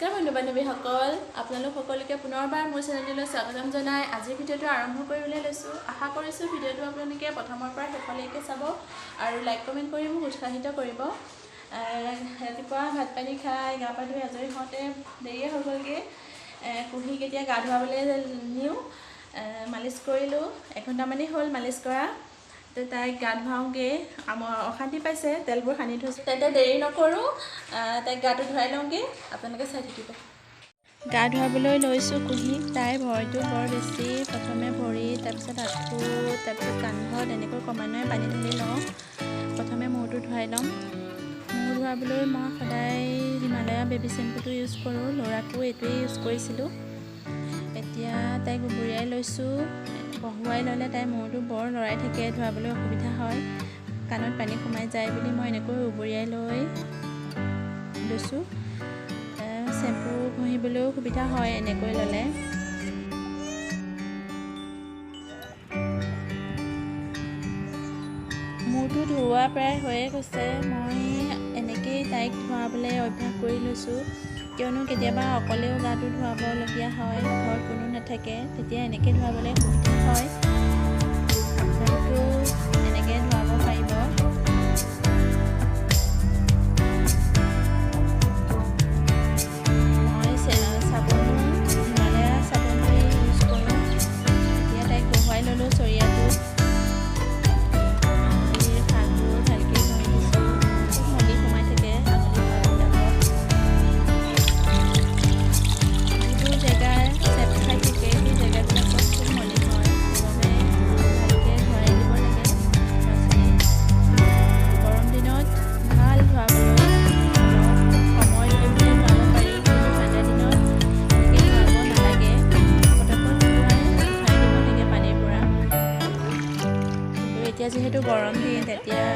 নমস্কাৰ বন্ধু বান্ধৱীসকল, আপোনালোক সকলোকে পুনৰবাৰ মোৰ চেনেললৈ স্বাগতম জনাই আজিৰ ভিডিঅ'টো আৰম্ভ কৰিবলৈ লৈছোঁ। আশা কৰিছোঁ ভিডিঅ'টো আপোনালোকে প্ৰথমৰ পৰা শেষলৈকে চাব আৰু লাইক কমেণ্ট কৰি মোক উৎসাহিত কৰিব। ৰাতিপুৱা ভাত পানী খাই গা পা ধুই আজৰি হওঁতে দেৰিয়ে হৈ গ'লগৈ। কুঁহিক এতিয়া গা ধুৱাবলৈ নিওঁ, মালিচ কৰিলোঁ। 1 ঘণ্টামানেই হ'ল মালিচ কৰা। তাইক গা ধুৱাওঁগৈ, অশান্তি পাইছে, তেলবোৰ সানি থৈছোঁ। তেন্তে দেৰি নকৰোঁ, তাইক গাটো ধুৱাই লওঁগৈ, আপোনালোকে চাই থাকিব। গা ধুৱাবলৈ লৈছোঁ কুঁহিক। তাইৰ ভয়টো বৰ বেছি। প্ৰথমে ভৰি, তাৰপিছত আঁঠু, তাৰপিছত কান্ধত এনেকৈ ক্ৰমান্বয়ে পানী ঢালি লওঁ। প্ৰথমে মূৰটো ধুৱাই ল'ম। মূৰ ধুৱাবলৈ মই সদায় হিমালয়া বেবী চেম্পুটো ইউজ কৰোঁ। ল'ৰাকো এইটোৱেই ইউজ কৰিছিলোঁ। এতিয়া তাইক উবুৰিয়াই লৈছোঁ। বহুৱাই ল'লে তাইৰ মূৰটো বৰ লৰাই থাকে, ধুৱাবলৈ অসুবিধা হয়, কাণত পানী সোমাই যায় বুলি মই এনেকৈ উবুৰিয়াই লৈছোঁ। চেম্পু ঘঁহিবলৈও সুবিধা হয় এনেকৈ ল'লে। মূৰটো ধুওৱা প্ৰায় হৈয়ে গৈছে। মই এনেকৈয়ে তাইক ধুৱাবলৈ অভ্যাস কৰি লৈছোঁ, কিয়নো কেতিয়াবা অকলেও গাটো ধুৱাবলগীয়া হয়, ঘৰত কোনো নাথাকে, তেতিয়া এনেকৈ ধুৱাবলৈ সুবিধা হয়। আপোনালোকেও এনেকৈ ধুৱাব পাৰিব। মই চাবোনো হিমালয়া চাবোনটোৱে ইউজ কৰোঁ। এতিয়া তাইক বহুৱাই ল'লোঁ চৰিয়াটোত। শাকবোৰ ভালকৈ ধুই দিছোঁ, খুব মলি সোমাই থাকে আঙুলি যিবোৰ জেগাৰ চেপ খাই থাকে সেই জেগাবিলাকত খুব মলি হয়, সেইবাবে ভালকৈ ধুৱাই দিব লাগে। গৰম দিনত ভাল ধুৱাবলৈ, সময় লৈ পেলাই ধুৱাব পাৰি, কিন্তু ঠাণ্ডা দিনত এনেকৈ ধুৱাব নালাগে। পটাপট ধুৱাই উঠাই দিব লাগে পানীৰ পৰা। কিন্তু এতিয়া যিহেতু গৰম দিন, তেতিয়া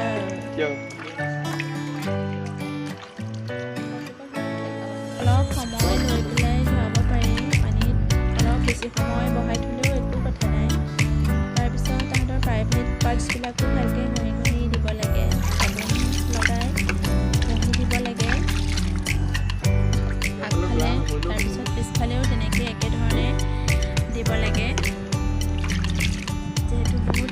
অলপ সময় লৈ পেলাই ধুৱাব পাৰি। পানীত অলপ বেছি সময় বহাই থ'লেও একো কথা নাই। তাৰপিছত তাহাঁতৰ প্ৰাইভেট পাৰ্টছবিলাকো ভালকৈ ঘঁহি ঘঁহি দিব লাগে, চাবোন লগাই ঘঁহি দিব লাগে আগফালে, তাৰপিছত পিছফালেও তেনেকৈ একেধৰণে দিব লাগে। যিহেতু বহুত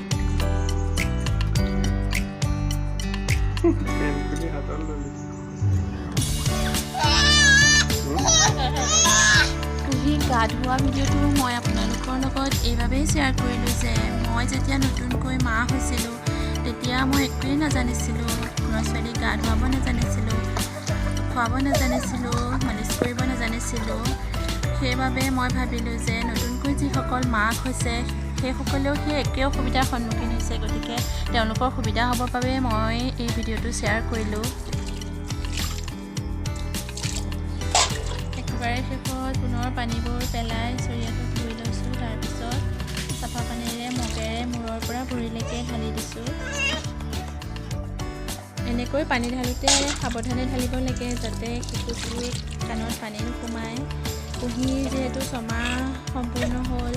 কুঁহিক গা ধোৱা ভিডিঅ'টো মই আপোনালোকৰ লগত এইবাবেই শ্বেয়াৰ কৰিলোঁ যে মই যেতিয়া নতুনকৈ মা হৈছিলোঁ তেতিয়া মই একোৱেই নাজানিছিলোঁ। ল'ৰা ছোৱালীক গা ধুৱাব নাজানিছিলোঁ, খুৱাব নাজানিছিলোঁ, মালিচ কৰিব নাজানিছিলোঁ। সেইবাবে মই ভাবিলোঁ যে নতুনকৈ যিসকল মাক হৈছে সেইসকলেও সেই একে অসুবিধাৰ সন্মুখীন হৈছে, গতিকে তেওঁলোকৰ সুবিধা হ'বৰ বাবে মই এই ভিডিঅ'টো শ্বেয়াৰ কৰিলোঁ। একেবাৰে শেষত পুনৰ পানীবোৰ পেলাই চৰিয়াটোত ধুই লৈছোঁ। তাৰপিছত চাফা পানীৰে মগেৰে মূৰৰ পৰা ভৰিলৈকে ঢালি দিছোঁ। এনেকৈ পানী ঢালোঁতে সাৱধানে ঢালিব লাগে, যাতে শিশুটিৰ কাণত পানী নোসোমায়। কুঁহিৰ যিহেতু 6 মাহ সম্পূৰ্ণ হ'ল,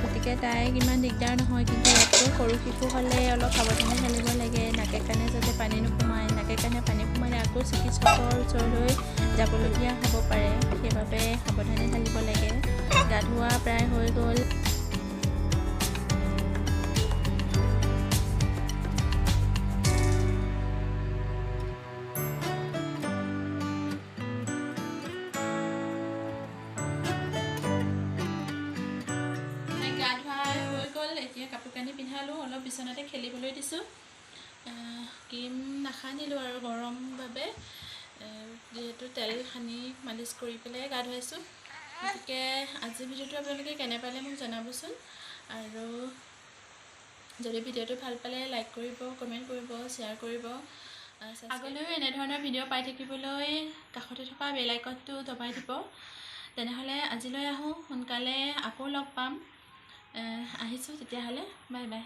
গতিকে তাইক ইমান দিগদাৰ নহয়, কিন্তু ইয়াতকৈ সৰু শিশু হ'লে অলপ সাৱধানে ঢালিব লাগে, নাকে কাণে যাতে পানী নোসোমায়। নাকে কাণে পানী সোমালে আকৌ চিকিৎসকৰ ওচৰলৈ যাবলগীয়া হ'ব পাৰে, সেইবাবে সাৱধানে ঢালিব লাগে। গা ধোৱা প্ৰায় হৈ গ'ল। গা ধোৱা হৈ গ'ল, এতিয়া কাপোৰ কানি পিন্ধালোঁ, অলপ বিচনাতে খেলিবলৈ দিছোঁ। ক্ৰীম নাসানিলোঁ আৰু গৰম বাবে, যিহেতু তেল সানি মালিচ কৰি পেলাই গা ধুৱাইছোঁ। গতিকে আজিৰ ভিডিঅ'টো আপোনালোকে কেনে পালে মোক জনাবচোন, আৰু যদি ভিডিঅ'টো ভাল পালে লাইক কৰিব, কমেণ্ট কৰিব, শ্বেয়াৰ কৰিব। আগলৈও এনেধৰণৰ ভিডিঅ' পাই থাকিবলৈ কাষতে থকা বেল আইকনটো দবাই দিব। তেনেহ'লে আজিলৈ আহোঁ, সোনকালে আকৌ লগ পাম। আহিছোঁ তেতিয়াহ'লে, বাই বাই।